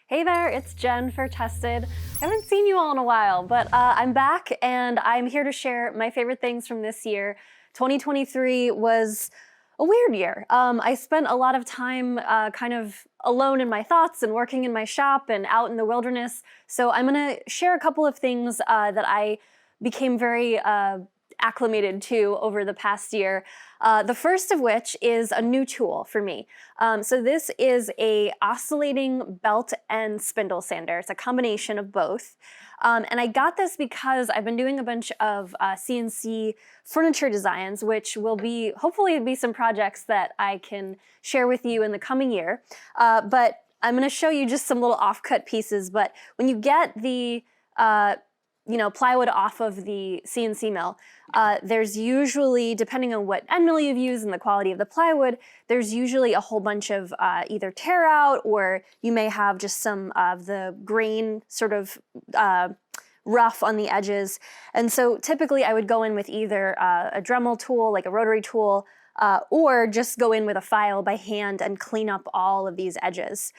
Hey there, it's Jen for Tested. I haven't seen you all in a while, but I'm back and I'm here to share my favorite things from this year. 2023 was a weird year. I spent a lot of time kind of alone in my thoughts and working in my shop and out in the wilderness. So I'm gonna share a couple of things that I became very acclimated to over the past year. The first of which is a new tool for me. So this is a oscillating belt and spindle sander. It's a combination of both. And I got this because I've been doing a bunch of CNC furniture designs, which will hopefully be some projects that I can share with you in the coming year. But I'm gonna show you just some little offcut pieces, but when you get the plywood off of the CNC mill, there's usually, depending on what end mill you've used and the quality of the plywood, there's usually a whole bunch of either tear out, or you may have just some of the grain sort of rough on the edges. And so typically I would go in with either a Dremel tool, like a rotary tool, or just go in with a file by hand and clean up all of these edges.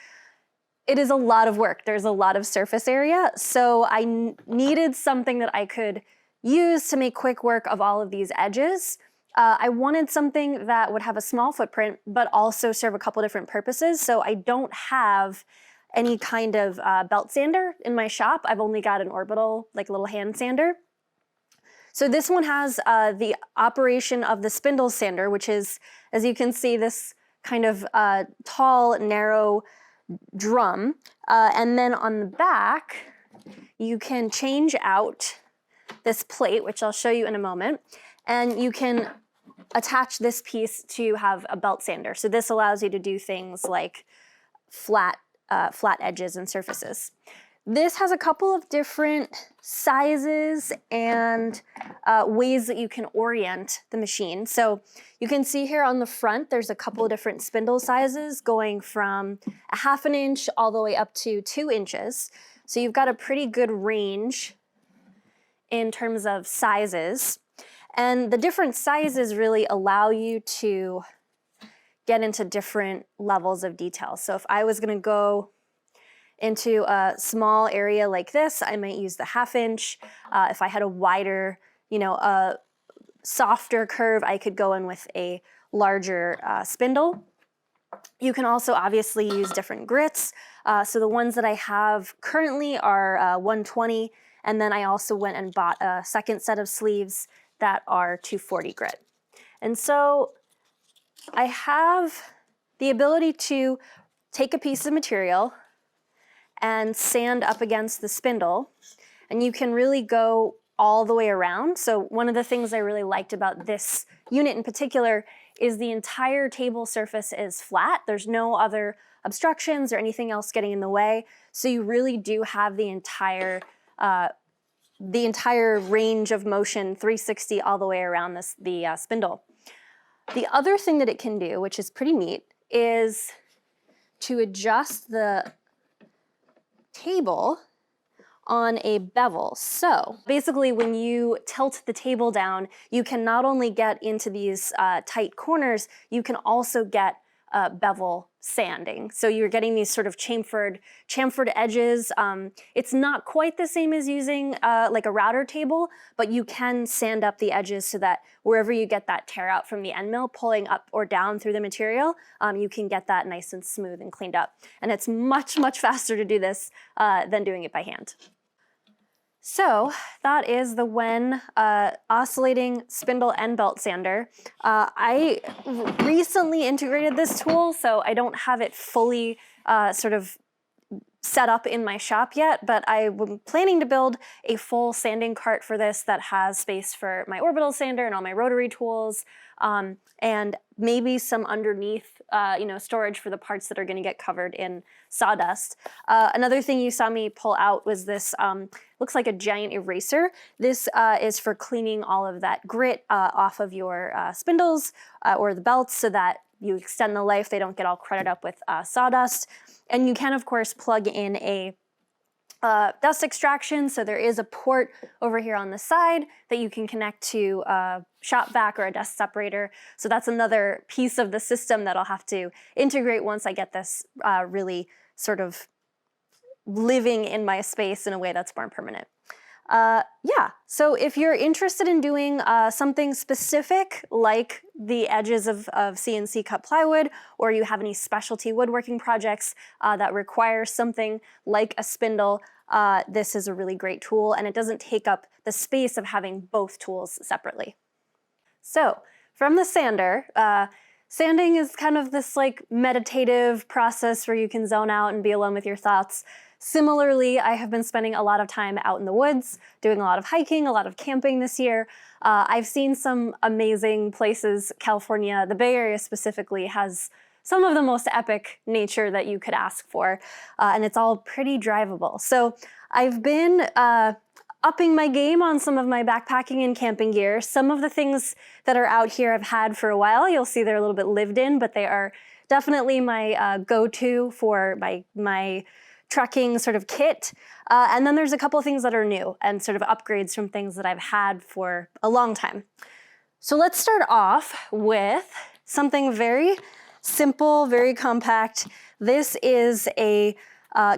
It is a lot of work. There's a lot of surface area, so I needed something that I could use to make quick work of all of these edges. I wanted something that would have a small footprint, but also serve a couple different purposes. So I don't have any kind of belt sander in my shop. I've only got an orbital, like a little hand sander. So this one has the operation of the spindle sander, which is, as you can see, this kind of tall, narrow drum, and then on the back you can change out this plate, which I'll show you in a moment, and you can attach this piece to have a belt sander. So this allows you to do things like flat edges and surfaces. This has a couple of different sizes and ways that you can orient the machine. So you can see here on the front, there's a couple of different spindle sizes going from 1/2 inch all the way up to 2 inches. So you've got a pretty good range in terms of sizes. And the different sizes really allow you to get into different levels of detail. So if I was gonna go into a small area like this, I might use the 1/2 inch. If I had a wider, a softer curve, I could go in with a larger spindle. You can also obviously use different grits. So the ones that I have currently are 120, and then I also went and bought a second set of sleeves that are 240 grit. And so I have the ability to take a piece of material and sand up against the spindle, and you can really go all the way around. So one of the things I really liked about this unit in particular is the entire table surface is flat. There's no other obstructions or anything else getting in the way. So you really do have the entire range of motion, 360 all the way around the spindle. The other thing that it can do, which is pretty neat, is to adjust the table on a bevel. So basically when you tilt the table down, you can not only get into these tight corners, you can also get bevel sanding. So you're getting these sort of chamfered edges. It's not quite the same as using like a router table, but you can sand up the edges so that wherever you get that tear out from the end mill, pulling up or down through the material, you can get that nice and smooth and cleaned up. And it's much, much faster to do this than doing it by hand. So that is the Wen oscillating spindle and belt sander. I recently integrated this tool, so I don't have it fully sort of set up in my shop yet, but I'm planning to build a full sanding cart for this that has space for my orbital sander and all my rotary tools, and maybe some underneath storage for the parts that are going to get covered in sawdust. Another thing you saw me pull out was this, looks like a giant eraser. This is for cleaning all of that grit off of your spindles or the belts so that you extend the life, they don't get all crudted up with sawdust. And you can, of course, plug in a dust extraction. So there is a port over here on the side that you can connect to a shop vac or a dust separator. So that's another piece of the system that I'll have to integrate once I get this really sort of living in my space in a way that's more permanent. Yeah, so if you're interested in doing something specific like the edges of CNC cut plywood, or you have any specialty woodworking projects that require something like a spindle, this is a really great tool, and it doesn't take up the space of having both tools separately. So from the sander, sanding is kind of this like meditative process where you can zone out and be alone with your thoughts. Similarly, I have been spending a lot of time out in the woods, doing a lot of hiking, a lot of camping this year. I've seen some amazing places. California, the Bay Area specifically, has some of the most epic nature that you could ask for, and it's all pretty drivable. So I've been upping my game on some of my backpacking and camping gear. Some of the things that are out here I've had for a while. You'll see they're a little bit lived in, but they are definitely my go-to for my trekking sort of kit. And then there's a couple of things that are new and sort of upgrades from things that I've had for a long time. So let's start off with something very simple, very compact. This is a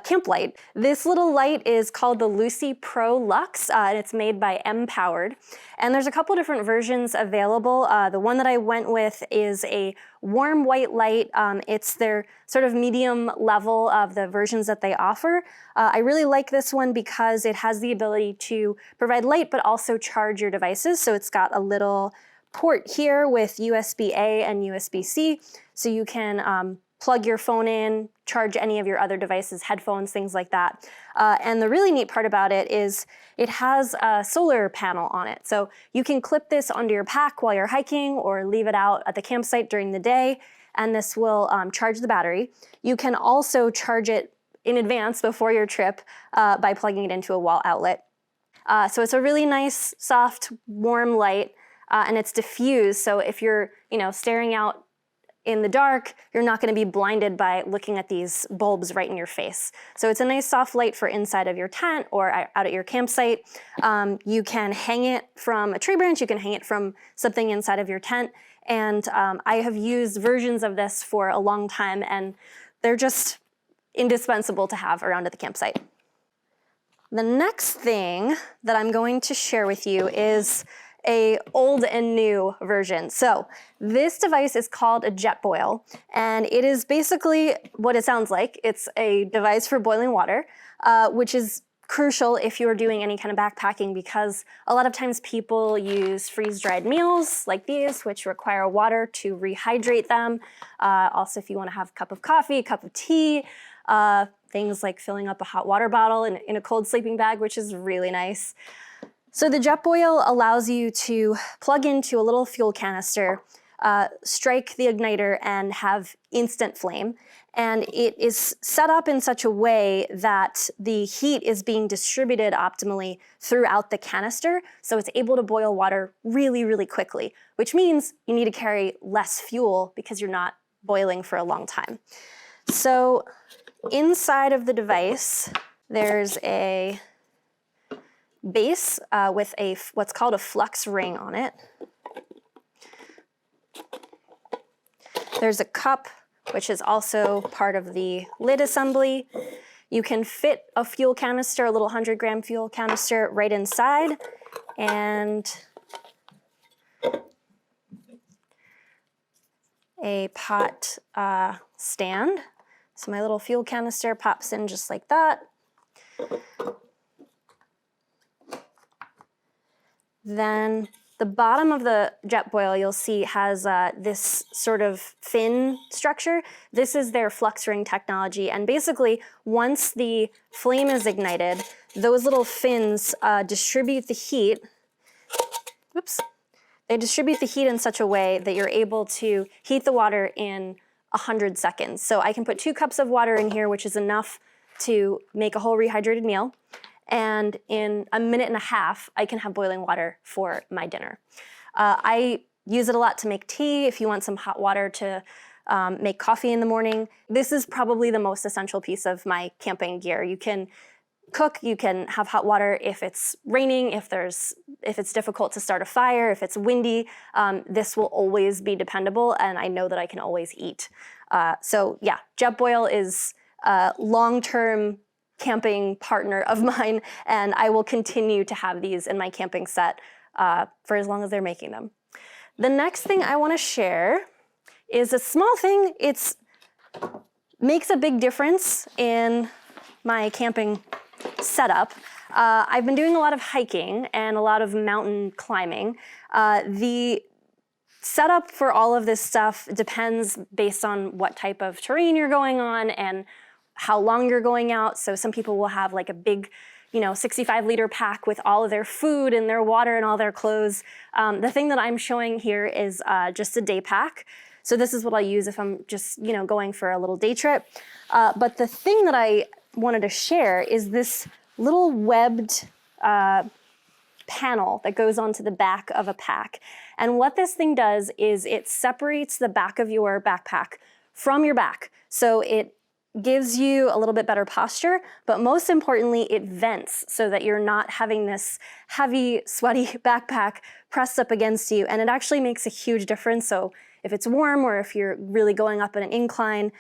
camp light. This little light is called the Lucy Pro Luxe, and it's made by M-Powered. And there's a couple different versions available. The one that I went with is a warm white light. It's their sort of medium level of the versions that they offer. I really like this one because it has the ability to provide light but also charge your devices. So it's got a little port here with USB-A and USB-C, so you can plug your phone in, charge any of your other devices, headphones, things like that. And the really neat part about it is it has a solar panel on it. So you can clip this onto your pack while you're hiking or leave it out at the campsite during the day, and this will charge the battery. You can also charge it in advance before your trip by plugging it into a wall outlet. So it's a really nice, soft, warm light, and it's diffused. So if you're, staring out in the dark, you're not going to be blinded by looking at these bulbs right in your face. So it's a nice soft light for inside of your tent or out at your campsite. You can hang it from a tree branch, you can hang it from something inside of your tent. And I have used versions of this for a long time, and they're just indispensable to have around at the campsite. The next thing that I'm going to share with you is a old and new version. So this device is called a jet boil, and it is basically what it sounds like. It's a device for boiling water, which is crucial if you're doing any kind of backpacking, because a lot of times people use freeze-dried meals like these, which require water to rehydrate them. Also, if you want to have a cup of coffee, a cup of tea, things like filling up a hot water bottle in a cold sleeping bag, which is really nice. So the jet boil allows you to plug into a little fuel canister, strike the igniter, and have instant flame. And it is set up in such a way that the heat is being distributed optimally throughout the canister, so it's able to boil water really, really quickly, which means you need to carry less fuel because you're not boiling for a long time. So inside of the device, there's a base with what's called a flux ring on it. There's a cup, which is also part of the lid assembly. You can fit a fuel canister, a little 100-gram fuel canister, right inside, and a pot stand. So my little fuel canister pops in just like that. Then the bottom of the jet boil, you'll see, has this sort of fin structure. This is their flux ring technology. And basically, once the flame is ignited, those little fins distribute the heat. Oops. They distribute the heat in such a way that you're able to heat the water in 100 seconds. So I can put 2 cups of water in here, which is enough to make a whole rehydrated meal. And in a minute and a half, I can have boiling water for my dinner. I use it a lot to make tea. If you want some hot water to make coffee in the morning, this is probably the most essential piece of my camping gear. You can cook, you can have hot water if it's raining, if it's difficult to start a fire, if it's windy. This will always be dependable, and I know that I can always eat. So yeah, jet boil is long-term camping partner of mine, and I will continue to have these in my camping set for as long as they're making them. The next thing I want to share is a small thing. It makes a big difference in my camping setup. I've been doing a lot of hiking and a lot of mountain climbing. The setup for all of this stuff depends based on what type of terrain you're going on and how long you're going out. So some people will have like a big, 65-liter pack with all of their food and their water and all their clothes. The thing that I'm showing here is just a day pack. So this is what I'll use if I'm just, going for a little day trip. But the thing that I wanted to share is this little webbed panel that goes onto the back of a pack. And what this thing does is it separates the back of your backpack from your back. So it gives you a little bit better posture, but most importantly, it vents so that you're not having this heavy, sweaty backpack pressed up against you. And it actually makes a huge difference. So if it's warm or if you're really going up an incline,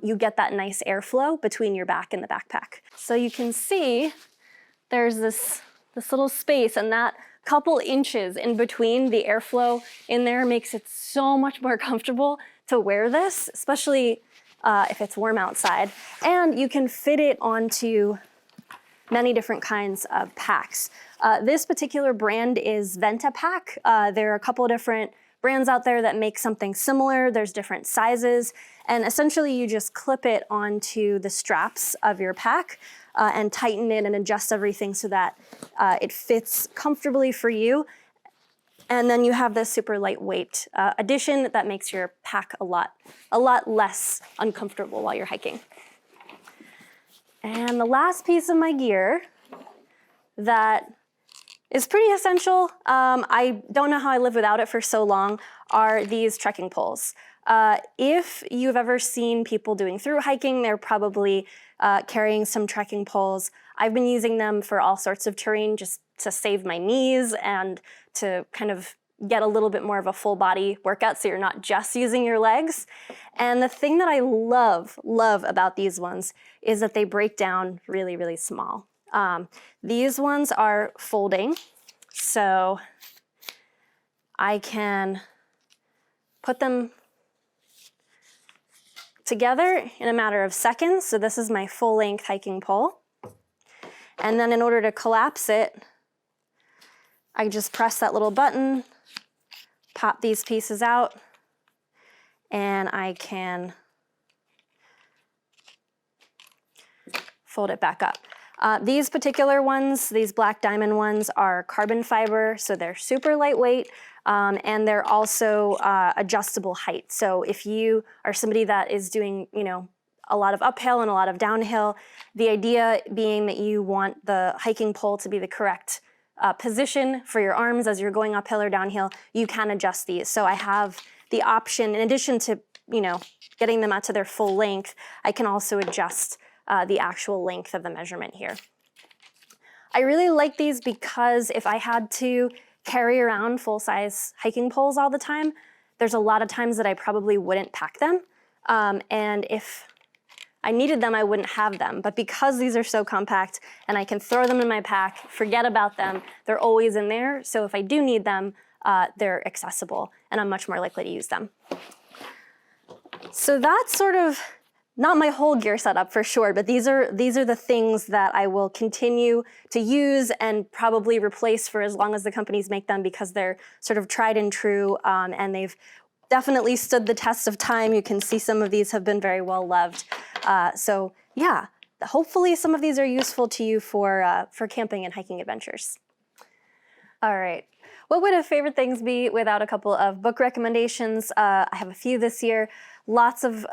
you get that nice airflow between your back and the backpack. So you can see there's this little space, and that couple inches in between, the airflow in there makes it so much more comfortable to wear this, especially if it's warm outside. And you can fit it onto many different kinds of packs. This particular brand is Ventapack. There are a couple of different brands out there that make something similar. There's different sizes, and essentially you just clip it onto the straps of your pack and tighten it and adjust everything so that it fits comfortably for you. And then you have this super lightweight addition that makes your pack a lot less uncomfortable while you're hiking. And the last piece of my gear that is pretty essential, I don't know how I lived without it for so long, are these trekking poles. If you've ever seen people doing through hiking, they're probably carrying some trekking poles. I've been using them for all sorts of terrain just to save my knees and to kind of get a little bit more of a full body workout so you're not just using your legs. And the thing that I love about these ones is that they break down really, really small. These ones are folding, so I can put them together in a matter of seconds. So this is my full-length hiking pole. And then in order to collapse it, I just press that little button, pop these pieces out, and I can fold it back up. These particular ones, these black diamond ones, are carbon fiber, so they're super lightweight, and they're also adjustable height. So if you are somebody that is doing, a lot of uphill and a lot of downhill, the idea being that you want the hiking pole to be the correct position for your arms as you're going uphill or downhill, you can adjust these. So I have the option, in addition to, getting them out to their full length, I can also adjust the actual length of the measurement here. I really like these because if I had to carry around full-size hiking poles all the time, there's a lot of times that I probably wouldn't pack them. And if I needed them, I wouldn't have them. But because these are so compact and I can throw them in my pack, forget about them, they're always in there. So if I do need them, they're accessible and I'm much more likely to use them. So that's sort of not my whole gear setup for sure, but these are the things that I will continue to use and probably replace for as long as the companies make them, because they're sort of tried and true, and they've definitely stood the test of time. You can see some of these have been very well loved. So yeah, hopefully some of these are useful to you for camping and hiking adventures. All right. What would favorite things be without a couple of book recommendations? I have a few this year. Lots of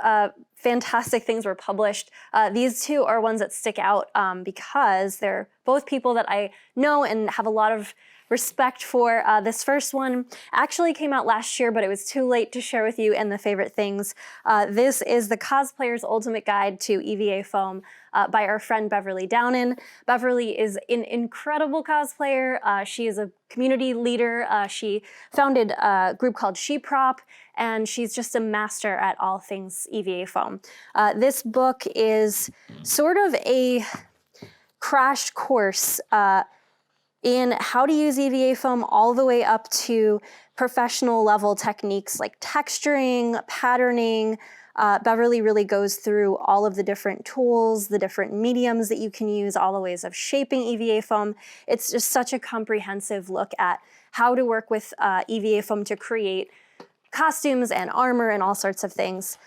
fantastic things were published. These two are ones that stick out because they're both people that I know and have a lot of respect for. This first one actually came out last year, but it was too late to share with you in the favorite things. This is The Cosplayer's Ultimate Guide to EVA Foam by our friend Beverly Downen. Beverly is an incredible cosplayer. She is a community leader. She founded a group called Sheprop, and she's just a master at all things EVA foam. This book is sort of a crash course in how to use EVA foam all the way up to professional level techniques like texturing, patterning. Beverly really goes through all of the different tools, the different mediums that you can use, all the ways of shaping EVA foam. It's just such a comprehensive look at how to work with EVA foam to create costumes and armor and all sorts of things.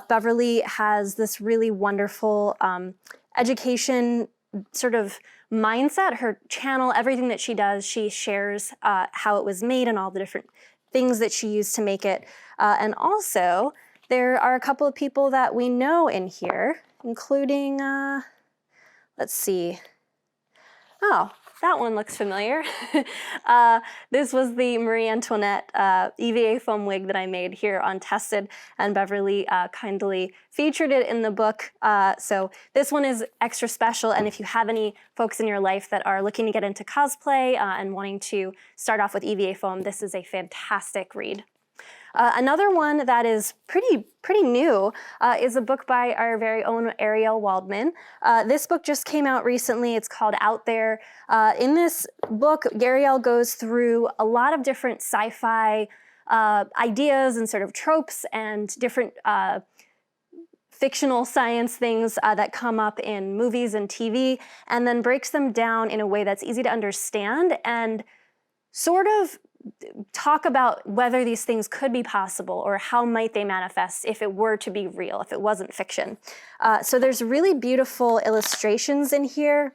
Beverly has this really wonderful education sort of mindset. Her channel, everything that she does, she shares how it was made and all the different things that she used to make it. And also, there are a couple of people that we know in here, including, let's see. Oh, that one looks familiar. This was the Marie Antoinette EVA foam wig that I made here on Tested, and Beverly kindly featured it in the book. So this one is extra special, and if you have any folks in your life that are looking to get into cosplay and wanting to start off with EVA foam, this is a fantastic read. Another one that is pretty new is a book by our very own Ariel Waldman. This book just came out recently. It's called Out There. In this book, Ariel goes through a lot of different sci-fi ideas and sort of tropes and different fictional science things that come up in movies and TV, and then breaks them down in a way that's easy to understand and sort of talk about whether these things could be possible or how might they manifest if it were to be real, if it wasn't fiction. So there's really beautiful illustrations in here.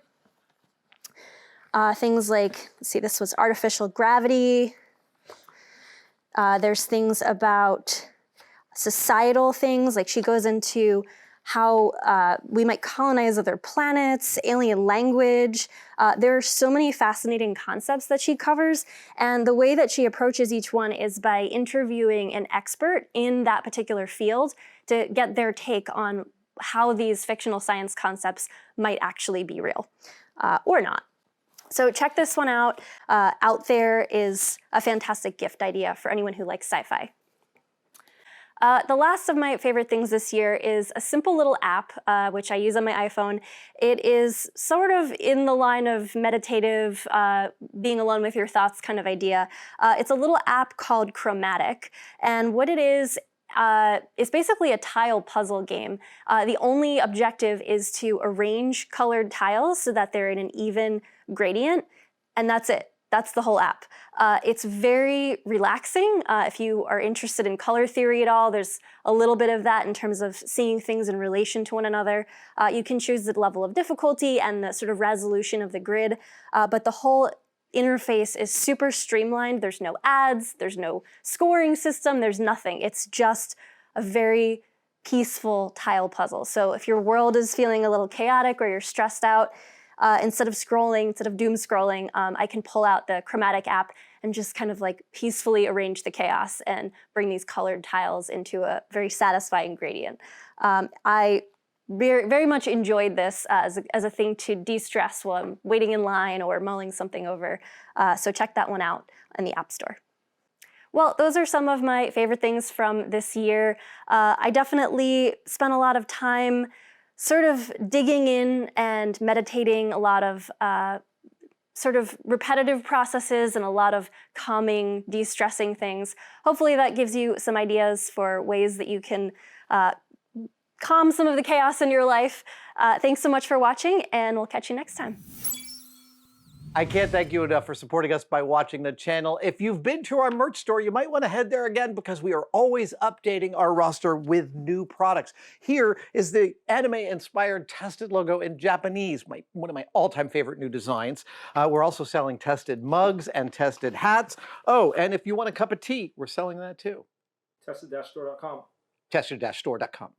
Things like, let's see, this was artificial gravity. There's things about societal things, like she goes into how we might colonize other planets, alien language. There are so many fascinating concepts that she covers, and the way that she approaches each one is by interviewing an expert in that particular field to get their take on how these fictional science concepts might actually be real or not. So check this one out. Out There is a fantastic gift idea for anyone who likes sci-fi. The last of my favorite things this year is a simple little app, which I use on my iPhone. It is sort of in the line of meditative, being alone with your thoughts kind of idea. It's a little app called Chromatic, and what it is basically a tile puzzle game. The only objective is to arrange colored tiles so that they're in an even gradient, and that's it. That's the whole app. It's very relaxing. If you are interested in color theory at all, there's a little bit of that in terms of seeing things in relation to one another. You can choose the level of difficulty and the sort of resolution of the grid, but the whole interface is super streamlined. There's no ads, there's no scoring system, there's nothing. It's just a very peaceful tile puzzle. So if your world is feeling a little chaotic or you're stressed out, instead of doom scrolling, I can pull out the Chromatic app and just kind of like peacefully arrange the chaos and bring these colored tiles into a very satisfying gradient. I very much enjoyed this as a thing to de-stress while I'm waiting in line or mulling something over. So check that one out in the App Store. Well, those are some of my favorite things from this year. I definitely spent a lot of time sort of digging in and meditating, a lot of sort of repetitive processes and a lot of calming, de-stressing things. Hopefully that gives you some ideas for ways that you can calm some of the chaos in your life. Thanks so much for watching, and we'll catch you next time. I can't thank you enough for supporting us by watching the channel. If you've been to our merch store, you might want to head there again because we are always updating our roster with new products. Here is the anime-inspired Tested logo in Japanese, one of my all-time favorite new designs. We're also selling Tested mugs and Tested hats. Oh, and if you want a cup of tea, we're selling that too. Tested-store.com. Tested-store.com.